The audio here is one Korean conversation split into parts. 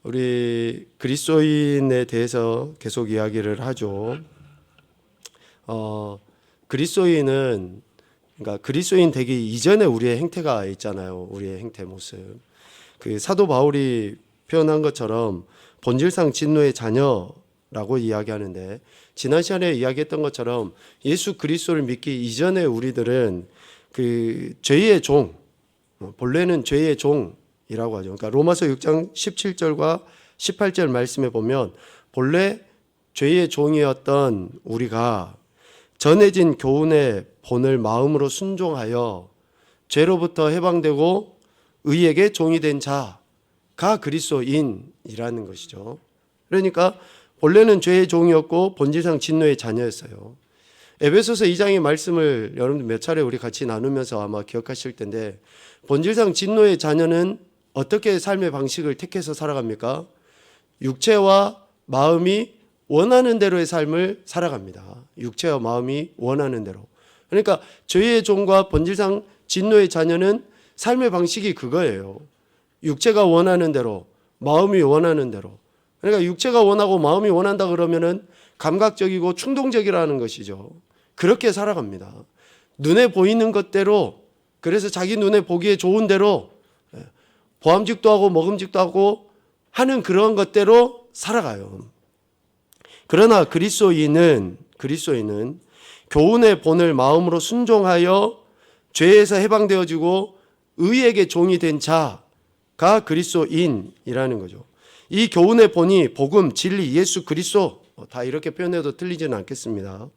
우리 그리스도인에 대해서 계속 이야기를 하죠. 그리스도인은 그러니까 그리스도인 되기 이전에 우리의 행태가 있잖아요. 우리의 행태 모습. 그 사도 바울이 표현한 것처럼 본질상 진노의 자녀라고 이야기하는데, 지난 시간에 이야기했던 것처럼 예수 그리스도를 믿기 이전에 우리들은 그 죄의 종, 본래는 죄의 종이라고 하죠. 그러니까 로마서 6장 17절과 18절 말씀에 보면 본래 죄의 종이었던 우리가 전해진 교훈의 본을 마음으로 순종하여 죄로부터 해방되고 의에게 종이 된 자가 그리스도인이라는 것이죠. 그러니까 본래는 죄의 종이었고 본질상 진노의 자녀였어요. 에베소서 2장의 말씀을 여러분들 몇 차례 우리 같이 나누면서 아마 기억하실 텐데, 본질상 진노의 자녀는 어떻게 삶의 방식을 택해서 살아갑니까? 육체와 마음이 원하는 대로의 삶을 살아갑니다. 육체와 마음이 원하는 대로. 그러니까 죄의 종과 본질상 진노의 자녀는 삶의 방식이 그거예요. 육체가 원하는 대로, 마음이 원하는 대로. 그러니까 육체가 원하고 마음이 원한다 그러면은 감각적이고 충동적이라는 것이죠. 그렇게 살아갑니다. 눈에 보이는 것대로, 그래서 자기 눈에 보기에 좋은 대로 보암직도 하고 먹음직도 하고 하는 그런 것대로 살아가요. 그러나 그리스도인은 교훈의 본을 마음으로 순종하여 죄에서 해방되어지고 의에게 종이 된 자가 그리스도인이라는 거죠. 이 교훈의 본이 복음, 진리, 예수 그리스도, 다 이렇게 표현해도 틀리지는 않겠습니다.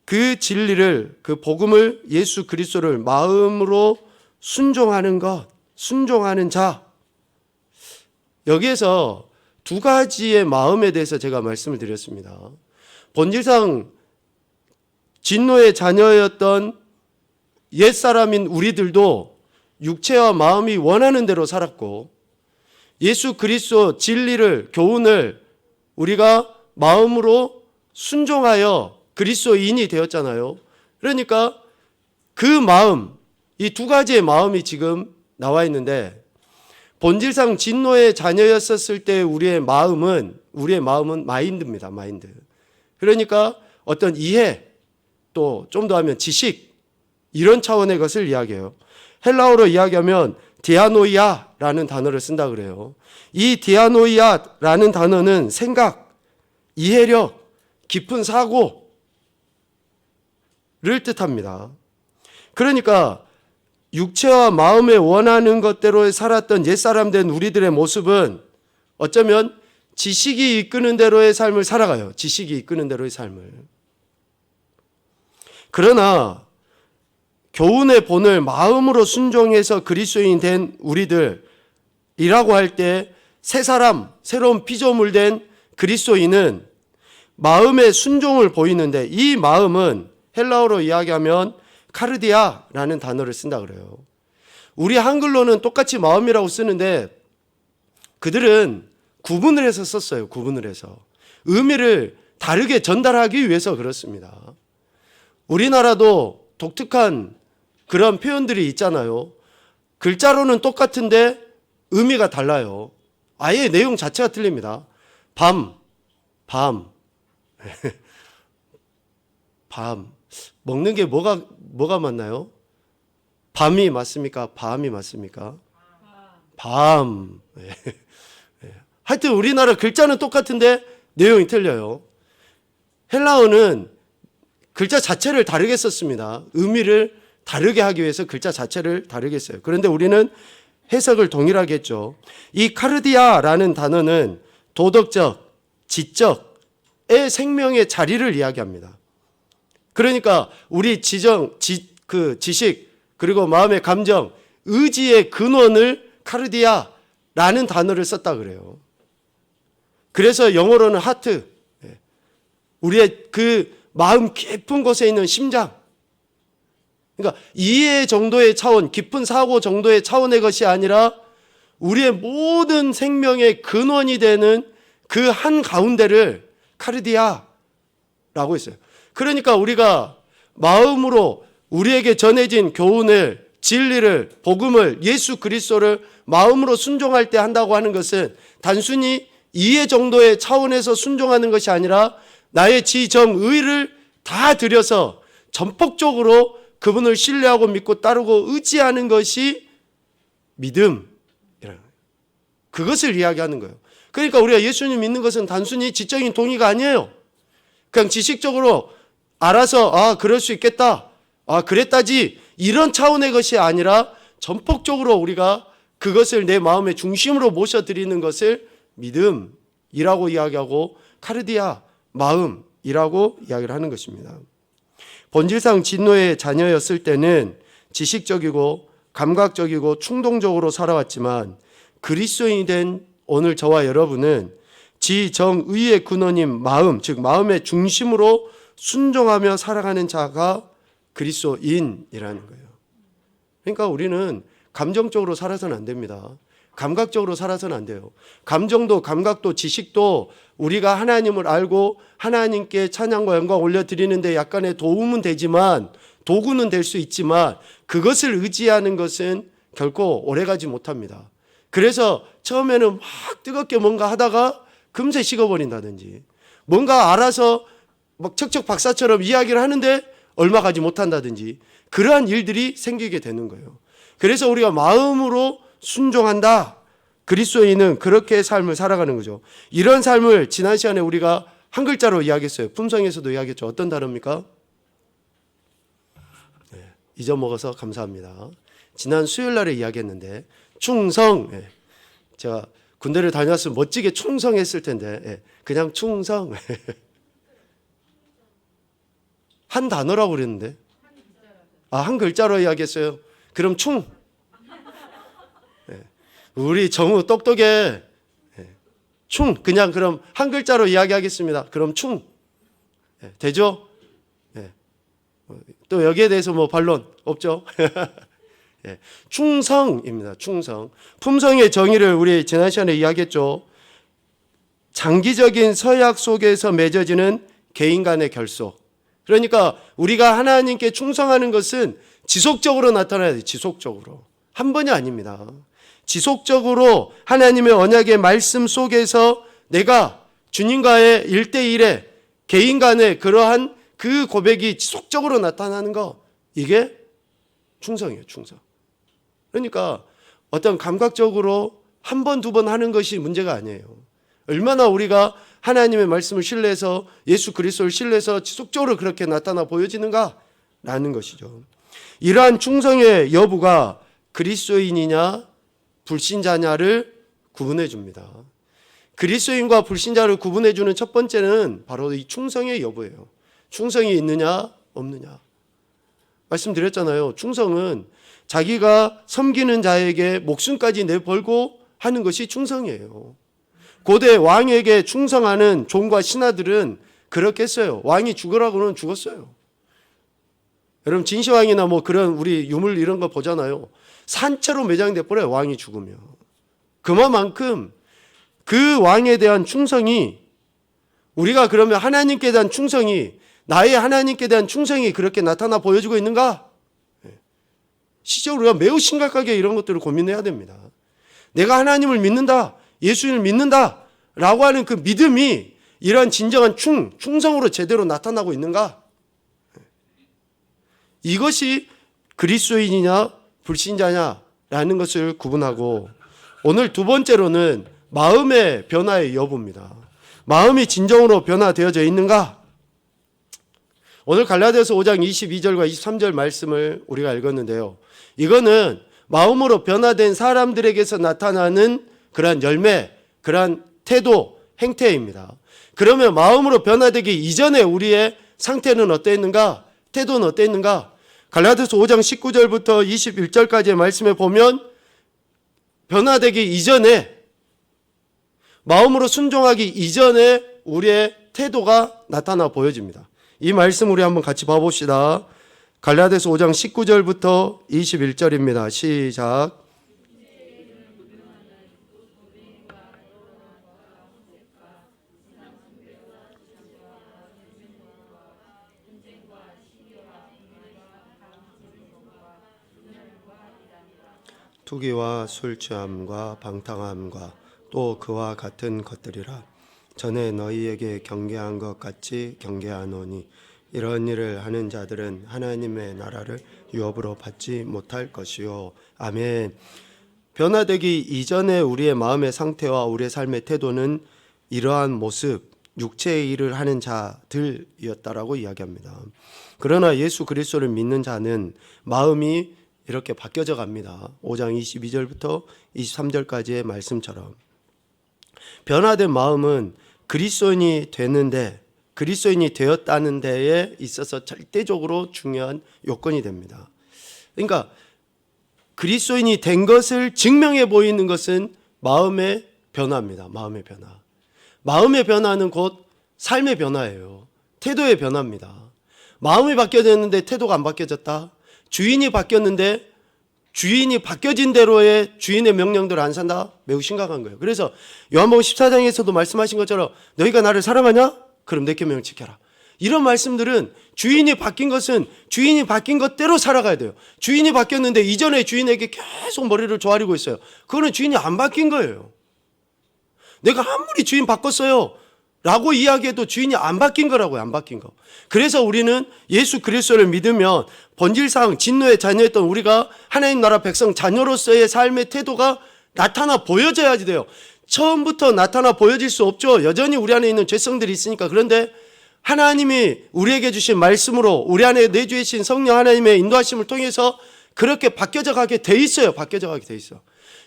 그 진리를, 그 복음을, 예수 그리스도를 마음으로 순종하는 것, 순종하는 자. 여기에서 두 가지의 마음에 대해서 제가 말씀을 드렸습니다. 본질상 진노의 자녀였던 옛사람인 우리들도 육체와 마음이 원하는 대로 살았고, 예수 그리스도 진리를, 교훈을 우리가 마음으로 순종하여 그리스도인이 되었잖아요. 그러니까 그 마음, 이 두 가지의 마음이 지금 나와 있는데, 본질상 진노의 자녀였었을 때 우리의 마음은 마인드입니다. 마인드. 그러니까 어떤 이해, 또 좀 더 하면 지식, 이런 차원의 것을 이야기해요. 헬라어로 이야기하면 디아노이아라는 단어를 쓴다 그래요. 이 디아노이아라는 단어는 생각, 이해력, 깊은 사고를 뜻합니다. 그러니까 육체와 마음에 원하는 것대로 살았던 옛사람 된 우리들의 모습은 어쩌면 지식이 이끄는 대로의 삶을 살아가요. 지식이 이끄는 대로의 삶을. 그러나 교훈의 본을 마음으로 순종해서 그리스도인 된 우리들이라고 할 때 새 사람, 새로운 피조물 된 그리스도인은 마음의 순종을 보이는데, 이 마음은 헬라어로 이야기하면 카르디아라는 단어를 쓴다 그래요. 우리 한글로는 똑같이 마음이라고 쓰는데 그들은 구분을 해서 썼어요. 구분을 해서. 의미를 다르게 전달하기 위해서 그렇습니다. 우리나라도 독특한 그런 표현들이 있잖아요. 글자로는 똑같은데 의미가 달라요. 아예 내용 자체가 틀립니다. 밤. 먹는 게 뭐가 맞나요? 밤이 맞습니까? 밤이 맞습니까? 밤. 하여튼 우리나라 글자는 똑같은데 내용이 틀려요. 헬라어는 글자 자체를 다르게 썼습니다. 의미를 다르게 하기 위해서 글자 자체를 다르게 써요. 그런데 우리는 해석을 동일하게 했죠. 이 카르디아라는 단어는 도덕적, 지적의 생명의 자리를 이야기합니다. 그러니까 우리 지식, 그리고 마음의 감정, 의지의 근원을 카르디아라는 단어를 썼다 그래요. 그래서 영어로는 하트, 우리의 그 마음 깊은 곳에 있는 심장. 그러니까 이해 정도의 차원, 깊은 사고 정도의 차원의 것이 아니라 우리의 모든 생명의 근원이 되는 그 한 가운데를 카르디아라고 했어요. 그러니까 우리가 마음으로 우리에게 전해진 교훈을, 진리를, 복음을, 예수 그리스도를 마음으로 순종할 때 한다고 하는 것은 단순히 이해 정도의 차원에서 순종하는 것이 아니라 나의 지정의를 다 들여서 전폭적으로 그분을 신뢰하고 믿고 따르고 의지하는 것이 믿음이라는 거예요. 그것을 이야기하는 거예요. 그러니까 우리가 예수님 믿는 것은 단순히 지적인 동의가 아니에요. 그냥 지식적으로 알아서 그럴 수 있겠다, 그랬다지 이런 차원의 것이 아니라 전폭적으로 우리가 그것을 내 마음의 중심으로 모셔드리는 것을 믿음이라고 이야기하고 카르디아, 마음이라고 이야기를 하는 것입니다. 본질상 진노의 자녀였을 때는 지식적이고 감각적이고 충동적으로 살아왔지만 그리스도인이 된 오늘 저와 여러분은 지정의의 근원인 마음, 즉 마음의 중심으로 순종하며 살아가는 자가 그리스도인이라는 거예요. 그러니까 우리는 감정적으로 살아서는 안 됩니다. 감각적으로 살아서는 안 돼요. 감정도 감각도 지식도 우리가 하나님을 알고 하나님께 찬양과 영광 올려드리는데 약간의 도움은 되지만, 도구는 될 수 있지만 그것을 의지하는 것은 결코 오래가지 못합니다. 그래서 처음에는 막 뜨겁게 뭔가 하다가 금세 식어버린다든지, 뭔가 알아서 막 척척 박사처럼 이야기를 하는데 얼마 가지 못한다든지, 그러한 일들이 생기게 되는 거예요. 그래서 우리가 마음으로 순종한다. 그리스도인은 그렇게 삶을 살아가는 거죠. 이런 삶을 지난 시간에 우리가 한 글자로 이야기했어요. 품성에서도 이야기했죠. 어떤 단어입니까? 네, 잊어먹어서 감사합니다. 지난 수요일 날에 이야기했는데 충성. 네, 제가 군대를 다녔으면 멋지게 충성했을 텐데, 네, 그냥 충성. 한 단어라고 그랬는데, 한 글자로 이야기했어요. 그럼 우리 정우 똑똑해. 그냥 그럼 한 글자로 이야기하겠습니다. 그럼 되죠? 또 여기에 대해서 뭐 반론 없죠? 충성입니다. 충성. 품성의 정의를 우리 지난 시간에 이야기했죠. 장기적인 서약 속에서 맺어지는 개인 간의 결속. 그러니까 우리가 하나님께 충성하는 것은 지속적으로 나타나야 돼요. 지속적으로. 한 번이 아닙니다. 지속적으로 하나님의 언약의 말씀 속에서 내가 주님과의 1대1의 개인 간의 그러한 그 고백이 지속적으로 나타나는 거, 이게 충성이에요. 충성. 그러니까 어떤 감각적으로 한 번, 두 번 하는 것이 문제가 아니에요. 얼마나 우리가 하나님의 말씀을 신뢰해서 예수 그리스도를 신뢰해서 지속적으로 그렇게 나타나 보여지는가라는 것이죠. 이러한 충성의 여부가 그리스도인이냐 불신자냐를 구분해 줍니다. 그리스도인과 불신자를 구분해 주는 첫 번째는 바로 이 충성의 여부예요. 충성이 있느냐 없느냐. 말씀드렸잖아요. 충성은 자기가 섬기는 자에게 목숨까지 내걸고 하는 것이 충성이에요. 고대 왕에게 충성하는 종과 신하들은 그렇게 했어요. 왕이 죽으라고는 죽었어요. 여러분 진시황이나 뭐 그런 우리 유물 이런 거 보잖아요. 산채로 매장돼 버려요. 왕이 죽으면. 그만큼 그 왕에 대한 충성이, 우리가 그러면 하나님께 대한 충성이, 나의 하나님께 대한 충성이 그렇게 나타나 보여주고 있는가? 실제로 우리가 매우 심각하게 이런 것들을 고민해야 됩니다. 내가 하나님을 믿는다, 예수님을 믿는다 라고 하는 그 믿음이 이런 진정한 충성으로 제대로 나타나고 있는가? 이것이 그리스도인이냐 불신자냐라는 것을 구분하고, 오늘 두 번째로는 마음의 변화의 여부입니다. 마음이 진정으로 변화되어져 있는가? 오늘 갈라디아서 5장 22절과 23절 말씀을 우리가 읽었는데요. 이거는 마음으로 변화된 사람들에게서 나타나는 그러한 열매, 그러한 태도, 행태입니다. 그러면 마음으로 변화되기 이전에 우리의 상태는 어땠는가? 태도는 어땠는가? 갈라디아서 5장 19절부터 21절까지의 말씀에 보면 변화되기 이전에, 마음으로 순종하기 이전에 우리의 태도가 나타나 보여집니다. 이 말씀 우리 한번 같이 봐봅시다. 갈라디아서 5장 19절부터 21절입니다. 시작. 투기와 술 취함과 방탕함과 또 그와 같은 것들이라. 전에 너희에게 경계한 것 같이 경계하노니 이런 일을 하는 자들은 하나님의 나라를 유업으로 받지 못할 것이요. 아멘. 변화되기 이전에 우리의 마음의 상태와 우리의 삶의 태도는 이러한 모습, 육체의 일을 하는 자들이었다라고 이야기합니다. 그러나 예수 그리스도를 믿는 자는 마음이 이렇게 바뀌어져 갑니다. 5장 22절부터 23절까지의 말씀처럼 변화된 마음은 그리스도인이 되는데, 그리스도인이 되었다는 데에 있어서 절대적으로 중요한 요건이 됩니다. 그러니까 그리스도인이 된 것을 증명해 보이는 것은 마음의 변화입니다. 마음의 변화. 마음의 변화는 곧 삶의 변화예요. 태도의 변화입니다. 마음이 바뀌어졌는데 태도가 안 바뀌어졌다. 주인이 바뀌었는데 주인이 바뀌어진 대로의 주인의 명령대로 안 산다? 매우 심각한 거예요. 그래서 요한복음 14장에서도 말씀하신 것처럼 너희가 나를 사랑하냐? 그럼 내 계명을 지켜라. 이런 말씀들은 주인이 바뀐 것은 주인이 바뀐 것대로 살아가야 돼요. 주인이 바뀌었는데 이전에 주인에게 계속 머리를 조아리고 있어요. 그거는 주인이 안 바뀐 거예요. 내가 아무리 주인 바꿨어요 라고 이야기해도 주인이 안 바뀐 거라고요. 안 바뀐 거. 그래서 우리는 예수 그리스도를 믿으면 본질상 진노의 자녀였던 우리가 하나님 나라 백성 자녀로서의 삶의 태도가 나타나 보여져야지 돼요. 처음부터 나타나 보여질 수 없죠. 여전히 우리 안에 있는 죄성들이 있으니까. 그런데 하나님이 우리에게 주신 말씀으로 우리 안에 내주신 성령 하나님의 인도하심을 통해서 그렇게 바뀌어져 가게 돼 있어요. 바뀌어져 가게 돼 있어.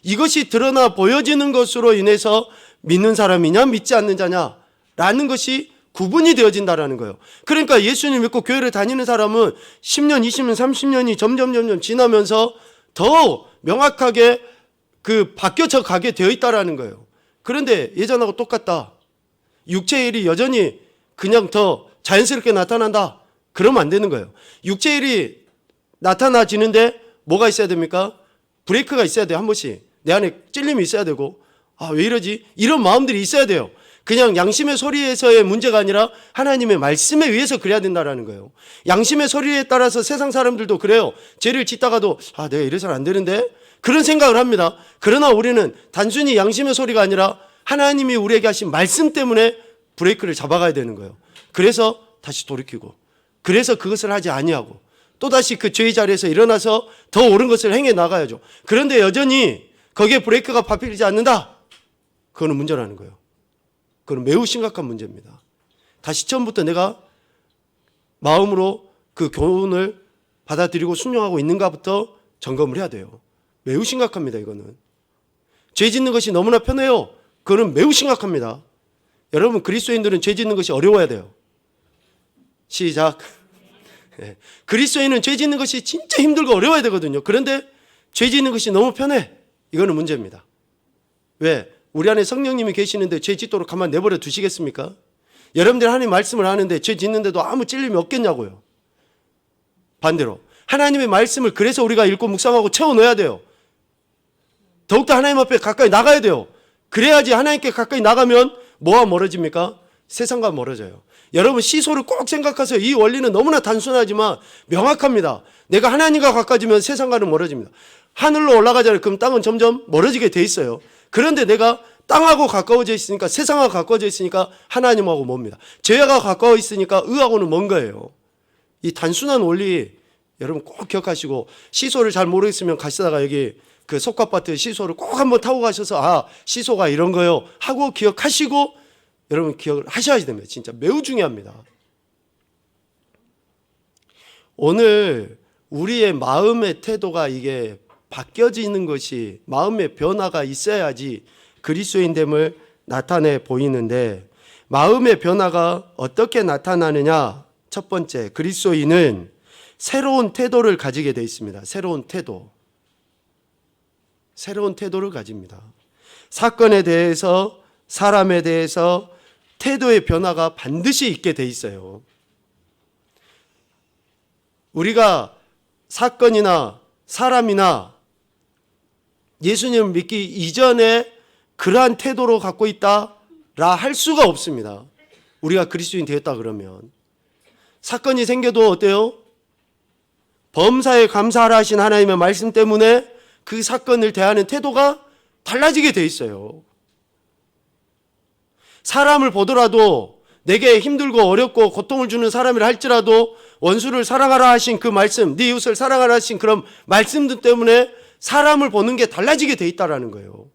이것이 드러나 보여지는 것으로 인해서 믿는 사람이냐 믿지 않는 자냐 라는 것이 구분이 되어진다라는 거예요. 그러니까 예수님 믿고 교회를 다니는 사람은 10년, 20년, 30년이 점점 지나면서 더 명확하게 바뀌어져 가게 되어 있다라는 거예요. 그런데 예전하고 똑같다. 육체의 일이 여전히 그냥 더 자연스럽게 나타난다. 그러면 안 되는 거예요. 육체의 일이 나타나지는데 뭐가 있어야 됩니까? 브레이크가 있어야 돼요. 한 번씩. 내 안에 찔림이 있어야 되고, 왜 이러지? 이런 마음들이 있어야 돼요. 그냥 양심의 소리에서의 문제가 아니라 하나님의 말씀에 의해서 그래야 된다라는 거예요. 양심의 소리에 따라서 세상 사람들도 그래요. 죄를 짓다가도 내가 이래서는 안 되는데 그런 생각을 합니다. 그러나 우리는 단순히 양심의 소리가 아니라 하나님이 우리에게 하신 말씀 때문에 브레이크를 잡아가야 되는 거예요. 그래서 다시 돌이키고, 그래서 그것을 하지 아니하고 또다시 그 죄의 자리에서 일어나서 더 옳은 것을 행해 나가야죠. 그런데 여전히 거기에 브레이크가 밟히지 않는다? 그거는 문제라는 거예요. 그건 매우 심각한 문제입니다. 다시 처음부터 내가 마음으로 그 교훈을 받아들이고 순종하고 있는가부터 점검을 해야 돼요. 매우 심각합니다. 이거는 죄 짓는 것이 너무나 편해요. 그거는 매우 심각합니다. 여러분, 그리스도인들은 죄 짓는 것이 어려워야 돼요. 시작. 그리스도인은 죄 짓는 것이 진짜 힘들고 어려워야 되거든요. 그런데 죄 짓는 것이 너무 편해. 이거는 문제입니다. 왜? 우리 안에 성령님이 계시는데 죄 짓도록 가만 내버려 두시겠습니까? 여러분들 하나님 말씀을 하는데 죄 짓는데도 아무 찔림이 없겠냐고요. 반대로 하나님의 말씀을 그래서 우리가 읽고 묵상하고 채워 넣어야 돼요. 더욱더 하나님 앞에 가까이 나가야 돼요. 그래야지 하나님께 가까이 나가면 뭐와 멀어집니까? 세상과 멀어져요. 여러분, 시소를 꼭 생각하세요. 이 원리는 너무나 단순하지만 명확합니다. 내가 하나님과 가까워지면 세상과는 멀어집니다. 하늘로 올라가잖아요. 그럼 땅은 점점 멀어지게 돼 있어요. 그런데 내가 땅하고 가까워져 있으니까, 세상하고 가까워져 있으니까 하나님하고 멉니다. 죄가 가까워 있으니까 의하고는 먼 거예요. 이 단순한 원리 여러분 꼭 기억하시고, 시소를 잘 모르겠으면 가시다가 여기 그 속과밭에 시소를 꼭 한번 타고 가셔서 시소가 이런 거요 하고 기억하시고 여러분 기억을 하셔야 됩니다. 진짜 매우 중요합니다. 오늘 우리의 마음의 태도가 이게 바뀌어지는 것이, 마음의 변화가 있어야지 그리스도인됨을 나타내 보이는데, 마음의 변화가 어떻게 나타나느냐? 첫 번째, 그리스도인은 새로운 태도를 가지게 되어 있습니다. 새로운 태도를 가집니다. 사건에 대해서, 사람에 대해서 태도의 변화가 반드시 있게 돼 있어요. 우리가 사건이나 사람이나 예수님을 믿기 이전에 그러한 태도로 갖고 있다라 할 수가 없습니다. 우리가 그리스도인 되었다 그러면. 사건이 생겨도 어때요? 범사에 감사하라 하신 하나님의 말씀 때문에 그 사건을 대하는 태도가 달라지게 돼 있어요. 사람을 보더라도 내게 힘들고 어렵고 고통을 주는 사람이라 할지라도 원수를 사랑하라 하신 그 말씀, 네 이웃을 사랑하라 하신 그런 말씀들 때문에 사람을 보는 게 달라지게 돼 있다라는 거예요.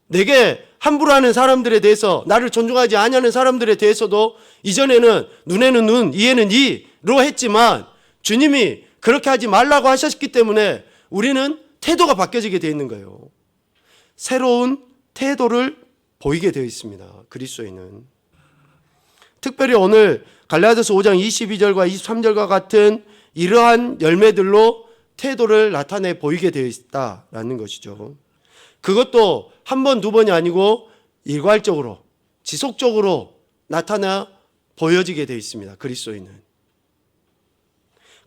내게 함부로 하는 사람들에 대해서, 나를 존중하지 아니하는 사람들에 대해서도 이전에는 눈에는 눈, 이에는 이로 했지만 주님이 그렇게 하지 말라고 하셨기 때문에 우리는 태도가 바뀌어지게 되어 있는 거예요. 새로운 태도를 보이게 되어 있습니다. 그리스도인은. 특별히 오늘 갈라디아서 5장 22절과 23절과 같은 이러한 열매들로 태도를 나타내 보이게 되어 있다라는 것이죠. 그것도 한 번, 두 번이 아니고 일괄적으로, 지속적으로 나타나 보여지게 되어 있습니다. 그리스도인은.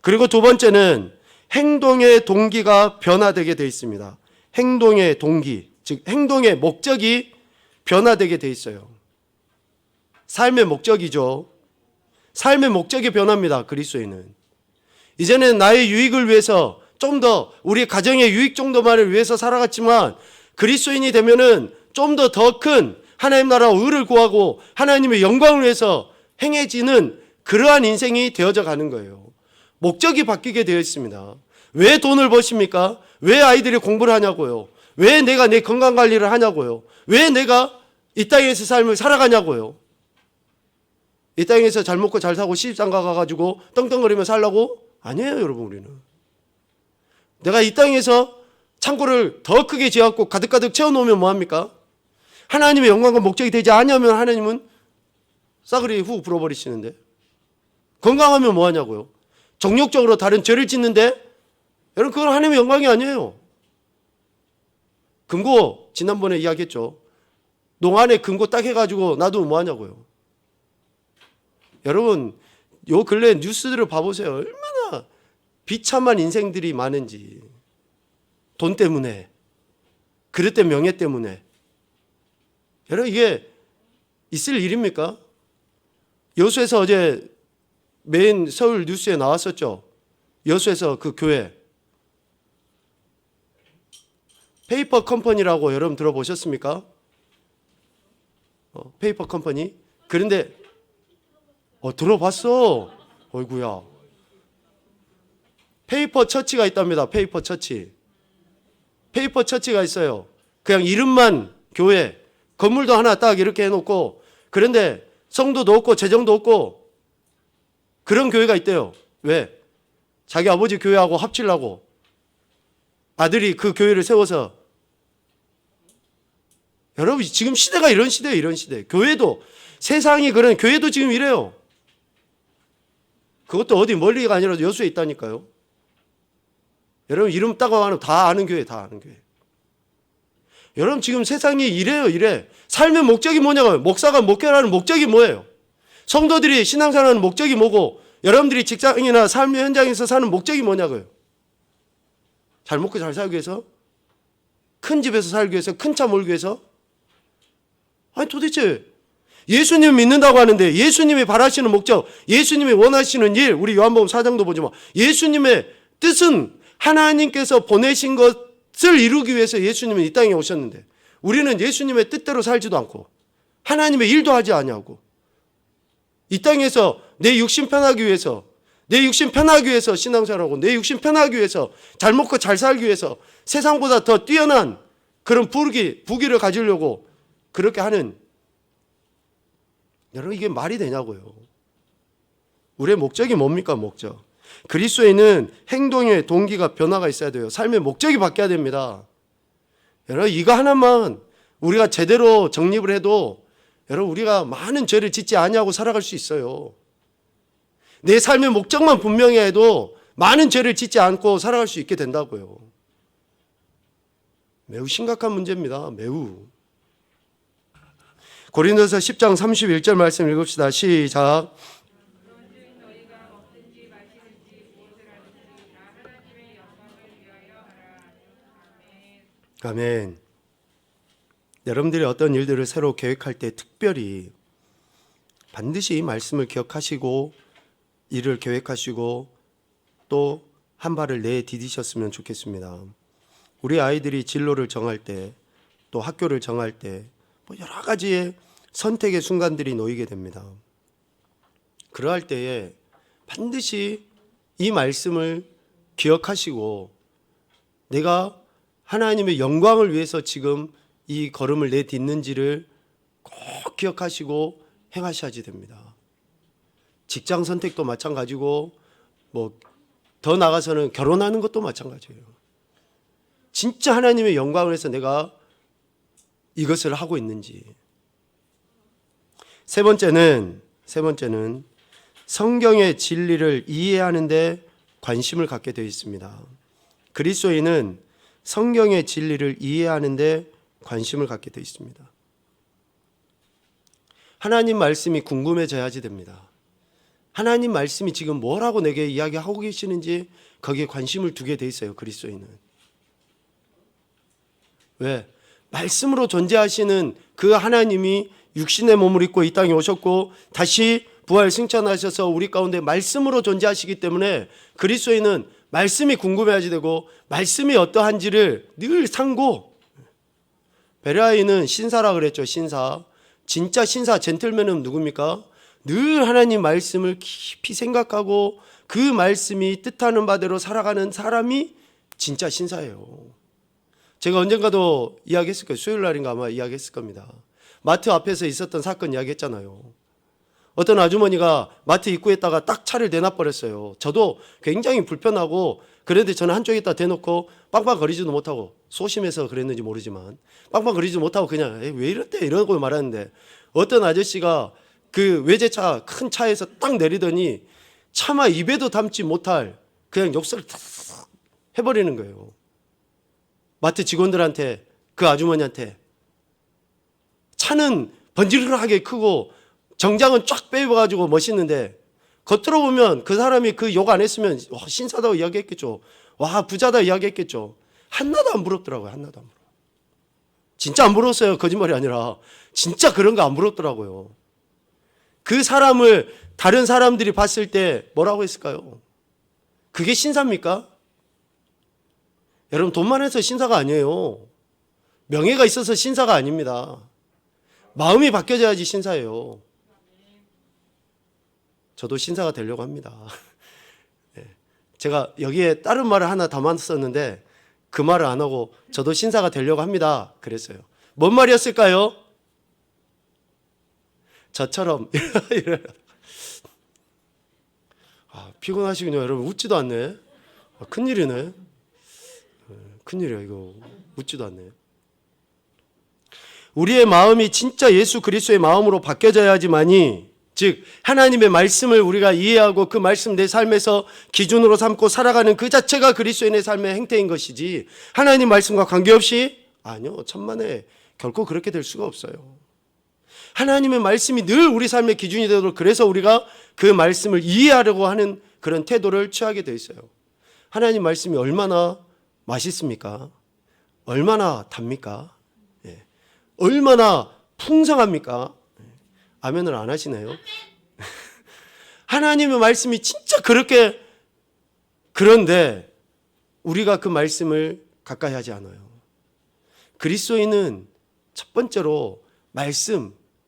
그리고 두 번째는 행동의 동기가 변화되게 되어 있습니다. 행동의 동기, 즉 행동의 목적이 변화되게 되어 있어요. 삶의 목적이죠. 삶의 목적이 변합니다. 그리스도인은. 이제는 나의 유익을 위해서 좀 더 우리 가정의 유익 정도만을 위해서 살아갔지만 그리스도인이 되면은 좀 더 큰 하나님 나라 의를 구하고 하나님의 영광을 위해서 행해지는 그러한 인생이 되어져 가는 거예요. 목적이 바뀌게 되어 있습니다. 왜 돈을 버십니까? 왜 아이들이 공부를 하냐고요? 왜 내가 내 건강관리를 하냐고요? 왜 내가 이 땅에서 삶을 살아가냐고요? 이 땅에서 잘 먹고 잘 사고 시집장가 가가지고 떵떵거리며 살라고? 아니에요, 여러분. 우리는 내가 이 땅에서 창고를 더 크게 지어갖고 가득가득 채워놓으면 뭐합니까? 하나님의 영광과 목적이 되지 않으면 하나님은 싸그리 후 불어버리시는데, 건강하면 뭐하냐고요? 정욕적으로 다른 죄를 짓는데, 여러분 그건 하나님의 영광이 아니에요. 금고 지난번에 이야기했죠. 농안에 금고 딱 해가지고 놔두면 뭐하냐고요? 여러분 요 근래 뉴스들을 봐보세요. 얼마나 비참한 인생들이 많은지. 돈 때문에, 그릇된 명예 때문에. 여러분 이게 있을 일입니까? 여수에서 어제 메인 서울 뉴스에 나왔었죠. 여수에서 그 교회 페이퍼 컴퍼니라고 여러분 들어보셨습니까? 페이퍼 컴퍼니. 그런데 들어봤어. 어이구야. 페이퍼 처치가 있답니다. 페이퍼 처치. 페이퍼 처치가 있어요. 그냥 이름만 교회, 건물도 하나 딱 이렇게 해놓고, 그런데 성도도 없고 재정도 없고 그런 교회가 있대요. 왜? 자기 아버지 교회하고 합치려고 아들이 그 교회를 세워서. 여러분 지금 시대가 이런 시대예요. 이런 시대. 교회도, 세상이 그런, 교회도 지금 이래요. 그것도 어디 멀리가 아니라 여수에 있다니까요. 여러분 이름 따고 하면 다 아는 교회, 다 아는 교회. 여러분 지금 세상이 이래요. 이래. 삶의 목적이 뭐냐고요? 목사가 목회하는 목적이 뭐예요? 성도들이 신앙생활하는 목적이 뭐고, 여러분들이 직장이나 삶의 현장에서 사는 목적이 뭐냐고요? 잘 먹고 잘 살기 위해서? 큰 집에서 살기 위해서? 큰 차 몰기 위해서? 아니 도대체 예수님 믿는다고 하는데 예수님이 바라시는 목적, 예수님이 원하시는 일, 우리 요한복음 4장도 보지만 예수님의 뜻은 하나님께서 보내신 것을 이루기 위해서 예수님은 이 땅에 오셨는데, 우리는 예수님의 뜻대로 살지도 않고 하나님의 일도 하지 아니하고 이 땅에서 내 육신 편하기 위해서, 내 육신 편하기 위해서 신앙생활하고, 내 육신 편하기 위해서, 잘 먹고 잘 살기 위해서 세상보다 더 뛰어난 그런 부귀를 가지려고 그렇게 하는, 여러분 이게 말이 되냐고요. 우리의 목적이 뭡니까? 목적. 그리스도에는 행동의 동기가 변화가 있어야 돼요. 삶의 목적이 바뀌어야 됩니다. 여러분 이거 하나만 우리가 제대로 정립을 해도 여러분 우리가 많은 죄를 짓지 아니하고 살아갈 수 있어요. 내 삶의 목적만 분명히 해도 많은 죄를 짓지 않고 살아갈 수 있게 된다고요. 매우 심각한 문제입니다. 매우. 고린도서 10장 31절 말씀 읽읍시다. 시작. 아멘. 여러분들이 어떤 일들을 새로 계획할 때 특별히 반드시 이 말씀을 기억하시고 일을 계획하시고 또 한 발을 내디디셨으면 좋겠습니다. 우리 아이들이 진로를 정할 때, 또 학교를 정할 때 여러 가지의 선택의 순간들이 놓이게 됩니다. 그러할 때에 반드시 이 말씀을 기억하시고 내가 하나님의 영광을 위해서 지금 이 걸음을 내딛는지를 꼭 기억하시고 행하셔야지 됩니다. 직장 선택도 마찬가지고 더 나아가서는 결혼하는 것도 마찬가지예요. 진짜 하나님의 영광을 위해서 내가 이것을 하고 있는지. 세 번째는 성경의 진리를 이해하는 데 관심을 갖게 되어 있습니다. 그리스도인은 성경의 진리를 이해하는 데 관심을 갖게 되어 있습니다. 하나님 말씀이 궁금해져야지 됩니다. 하나님 말씀이 지금 뭐라고 내게 이야기하고 계시는지 거기에 관심을 두게 돼 있어요. 그리스도인은. 왜? 말씀으로 존재하시는 그 하나님이 육신의 몸을 입고 이 땅에 오셨고 다시 부활 승천하셔서 우리 가운데 말씀으로 존재하시기 때문에 그리스도인은 말씀이 궁금해야지 되고 말씀이 어떠한지를 늘 상고. 베레아인은 신사라 그랬죠. 신사. 진짜 신사 젠틀맨은 누굽니까? 늘 하나님 말씀을 깊이 생각하고 그 말씀이 뜻하는 바대로 살아가는 사람이 진짜 신사예요. 제가 언젠가도 이야기했을 거예요. 수요일 날인가 아마 이야기했을 겁니다. 마트 앞에서 있었던 사건 이야기했잖아요. 어떤 아주머니가 마트 입구에다가 딱 차를 내놔버렸어요. 저도 굉장히 불편하고 그런데 저는 한쪽에다 대놓고 빵빵거리지도 못하고 소심해서 그랬는지 모르지만 빵빵거리지도 못하고 그냥 왜 이랬대 이러고 말하는데 어떤 아저씨가 그 외제차 큰 차에서 딱 내리더니 차마 입에도 담지 못할 그냥 욕설을 탁 해버리는 거예요. 마트 직원들한테 그 아주머니한테 차는 번지르르하게 크고 정장은 쫙 빼입어가지고 멋있는데 겉으로 보면 그 사람이 그 욕 안 했으면 신사다고 이야기했겠죠. 와 부자다 이야기했겠죠. 하나도 안 부럽더라고요. 하나도 안 부러워. 진짜 안 부러웠어요. 거짓말이 아니라 진짜 그런 거 안 부럽더라고요. 그 사람을 다른 사람들이 봤을 때 뭐라고 했을까요? 그게 신사입니까? 여러분 돈만 해서 신사가 아니에요. 명예가 있어서 신사가 아닙니다. 마음이 바뀌어져야지 신사예요. 저도 신사가 되려고 합니다. 제가 여기에 다른 말을 하나 담았었는데 그 말을 안 하고 저도 신사가 되려고 합니다. 그랬어요. 뭔 말이었을까요? 저처럼 피곤하시군요. 여러분 웃지도 않네. 큰일이네. 큰일이야 이거. 웃지도 않네. 우리의 마음이 진짜 예수 그리스도의 마음으로 바뀌어져야지만이 즉 하나님의 말씀을 우리가 이해하고 그 말씀 내 삶에서 기준으로 삼고 살아가는 그 자체가 그리스도인의 삶의 행태인 것이지 하나님 말씀과 관계없이 아니요. 천만에 결코 그렇게 될 수가 없어요. 하나님의 말씀이 늘 우리 삶의 기준이 되도록 그래서 우리가 그 말씀을 이해하려고 하는 그런 태도를 취하게 돼 있어요. 하나님 말씀이 얼마나 맛있습니까? 얼마나 답니까? 얼마나 풍성합니까? 아멘을 안 하시네요. 하나님의 말씀이 진짜 그런데 우리가 그 말씀을 가까이 하지 않아요. 그리스도인은 첫 번째로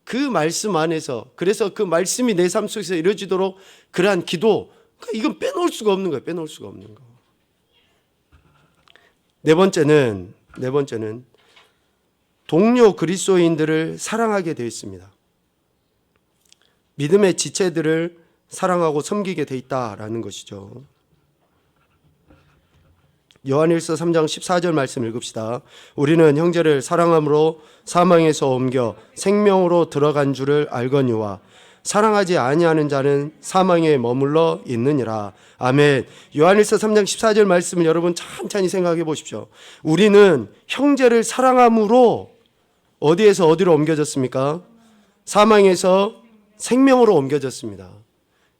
그 말씀 안에서 그래서 그 말씀이 내 삶 속에서 이루어지도록 그러한 기도, 이건 빼놓을 수가 없는 거예요. 빼놓을 수가 없는 거. 네 번째는 동료 그리스도인들을 사랑하게 되어 있습니다. 믿음의 지체들을 사랑하고 섬기게 되어 있다라는 것이죠. 요한일서 3장 14절 말씀 읽읍시다. 우리는 형제를 사랑함으로 사망에서 옮겨 생명으로 들어간 줄을 알거니와 사랑하지 아니하는 자는 사망에 머물러 있느니라. 아멘. 요한일서 3장 14절 말씀을 여러분 천천히 생각해 보십시오. 우리는 형제를 사랑함으로 어디에서 어디로 옮겨졌습니까? 사망에서 생명으로 옮겨졌습니다.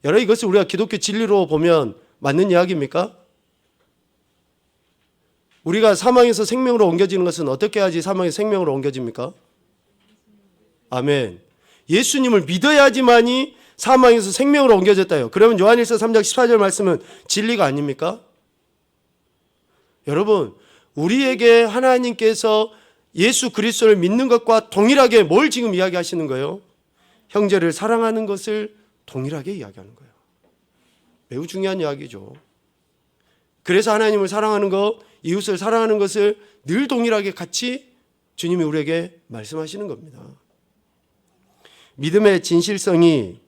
여러분 이것을 우리가 기독교 진리로 보면 맞는 이야기입니까? 우리가 사망에서 생명으로 옮겨지는 것은 어떻게 해야지 사망에서 생명으로 옮겨집니까? 아멘. 예수님을 믿어야지만이 사망에서 생명으로 옮겨졌다요. 그러면 요한일서 3장 14절 말씀은 진리가 아닙니까? 여러분, 우리에게 하나님께서 예수 그리스도를 믿는 것과 동일하게 뭘 지금 이야기하시는 거예요? 형제를 사랑하는 것을 동일하게 이야기하는 거예요. 매우 중요한 이야기죠. 그래서 하나님을 사랑하는 것, 이웃을 사랑하는 것을 늘 동일하게 같이 주님이 우리에게 말씀하시는 겁니다. 믿음의 진실성이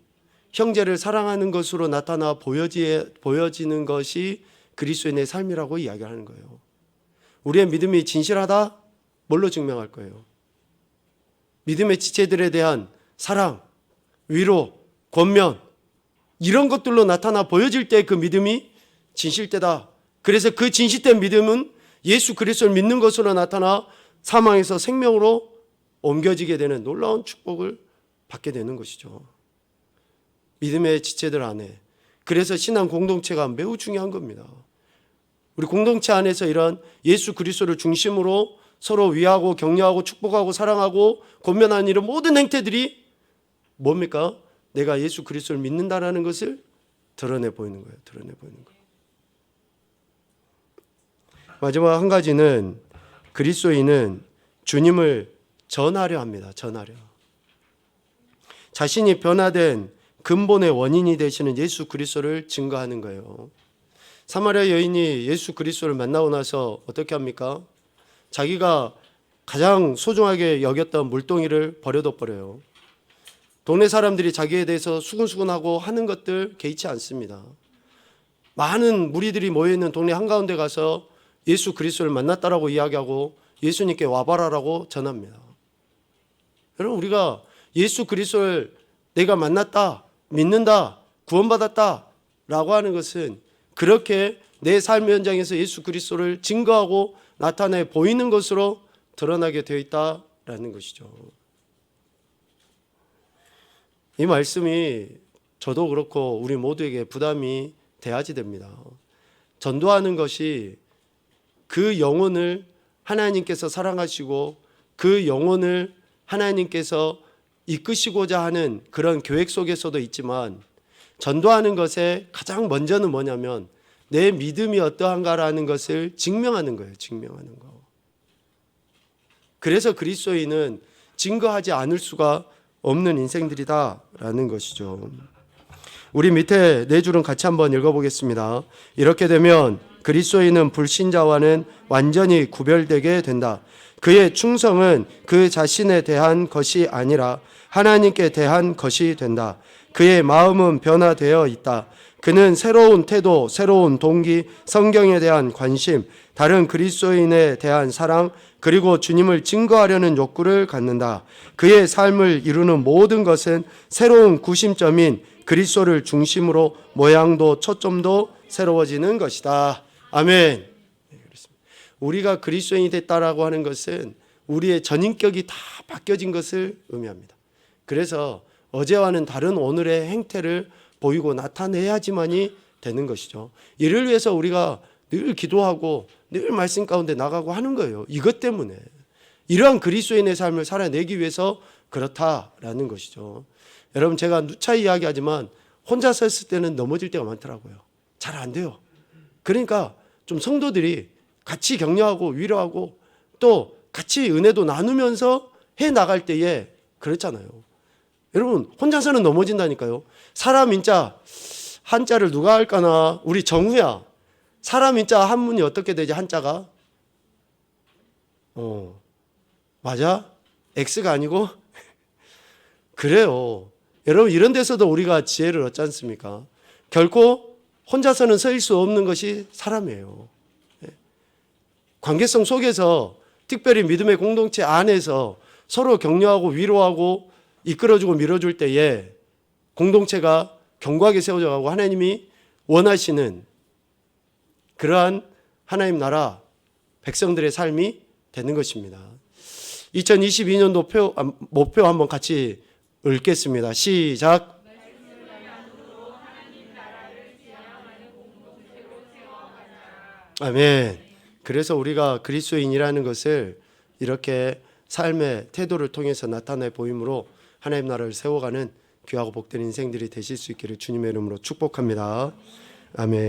형제를 사랑하는 것으로 나타나 보여지는 것이 그리스도인의 삶이라고 이야기하는 거예요. 우리의 믿음이 진실하다? 뭘로 증명할 거예요? 믿음의 지체들에 대한 사랑, 위로, 권면, 이런 것들로 나타나 보여질 때 그 믿음이 진실되다. 그래서 그 진실된 믿음은 예수 그리스도를 믿는 것으로 나타나 사망에서 생명으로 옮겨지게 되는 놀라운 축복을 받게 되는 것이죠. 믿음의 지체들 안에. 그래서 신앙 공동체가 매우 중요한 겁니다. 우리 공동체 안에서 이런 예수 그리스도를 중심으로 서로 위하고 격려하고 축복하고 사랑하고 권면하는 이런 모든 행태들이 뭡니까? 내가 예수 그리스도를 믿는다라는 것을 드러내 보이는 거예요. 드러내 보이는 거예요. 마지막 한 가지는 그리스도인은 주님을 전하려 합니다. 전하려. 자신이 변화된 근본의 원인이 되시는 예수 그리스도를 증거하는 거예요. 사마리아 여인이 예수 그리스도를 만나고 나서 어떻게 합니까? 자기가 가장 소중하게 여겼던 물동이를 버려둬 버려요. 동네 사람들이 자기에 대해서 수근수근하고 하는 것들 개의치 않습니다. 많은 무리들이 모여있는 동네 한가운데 가서 예수 그리스도를 만났다라고 이야기하고 예수님께 와봐라라고 전합니다. 여러분, 우리가 예수 그리스도를 내가 만났다, 믿는다, 구원받았다 라고 하는 것은 그렇게 내 삶의 현장에서 예수 그리스도를 증거하고 나타내 보이는 것으로 드러나게 되어 있다라는 것이죠. 이 말씀이 저도 그렇고 우리 모두에게 부담이 돼야지 됩니다. 전도하는 것이 그 영혼을 하나님께서 사랑하시고 그 영혼을 하나님께서 이끄시고자 하는 그런 계획 속에서도 있지만, 전도하는 것의 가장 먼저는 뭐냐면 내 믿음이 어떠한가라는 것을 증명하는 거예요. 증명하는 거. 그래서 그리스도인은 증거하지 않을 수가 없는 인생들이다라는 것이죠. 우리 밑에 네 줄은 같이 한번 읽어보겠습니다. 이렇게 되면 그리스도인은 불신자와는 완전히 구별되게 된다. 그의 충성은 그 자신에 대한 것이 아니라 하나님께 대한 것이 된다. 그의 마음은 변화되어 있다. 그는 새로운 태도, 새로운 동기, 성경에 대한 관심, 다른 그리스도인에 대한 사랑, 그리고 주님을 증거하려는 욕구를 갖는다. 그의 삶을 이루는 모든 것은 새로운 구심점인 그리스도를 중심으로 모양도 초점도 새로워지는 것이다. 아멘. 우리가 그리스도인이 됐다라고 하는 것은 우리의 전인격이 다 바뀌어진 것을 의미합니다. 그래서 어제와는 다른 오늘의 행태를 보이고 나타내야지만이 되는 것이죠. 이를 위해서 우리가 늘 기도하고 늘 말씀 가운데 나가고 하는 거예요. 이것 때문에 이러한 그리스도인의 삶을 살아내기 위해서 그렇다라는 것이죠. 여러분, 제가 누차 이야기하지만 혼자 섰을 때는 넘어질 때가 많더라고요. 잘 안 돼요. 그러니까 좀 성도들이 같이 격려하고 위로하고 또 같이 은혜도 나누면서 해 나갈 때에 그렇잖아요. 여러분, 혼자서는 넘어진다니까요. 사람 인자 한자를 누가 할까나? 우리 정우야. 사람 인자 한문이 어떻게 되지? 한자가? 맞아? X가 아니고? 그래요. 여러분, 이런 데서도 우리가 지혜를 얻지 않습니까? 결코 혼자서는 설 수 없는 것이 사람이에요. 관계성 속에서 특별히 믿음의 공동체 안에서 서로 격려하고 위로하고 이끌어주고 밀어줄 때에 공동체가 견고하게 세워져 가고 하나님이 원하시는 그러한 하나님 나라 백성들의 삶이 되는 것입니다. 2022년도 목표 한번 같이 읽겠습니다. 시작. 아멘. 그래서 우리가 그리스도인이라는 것을 이렇게 삶의 태도를 통해서 나타내 보임으로 하나님 나라를 세워가는 귀하고 복된 인생들이 되실 수 있기를 주님의 이름으로 축복합니다. 아멘.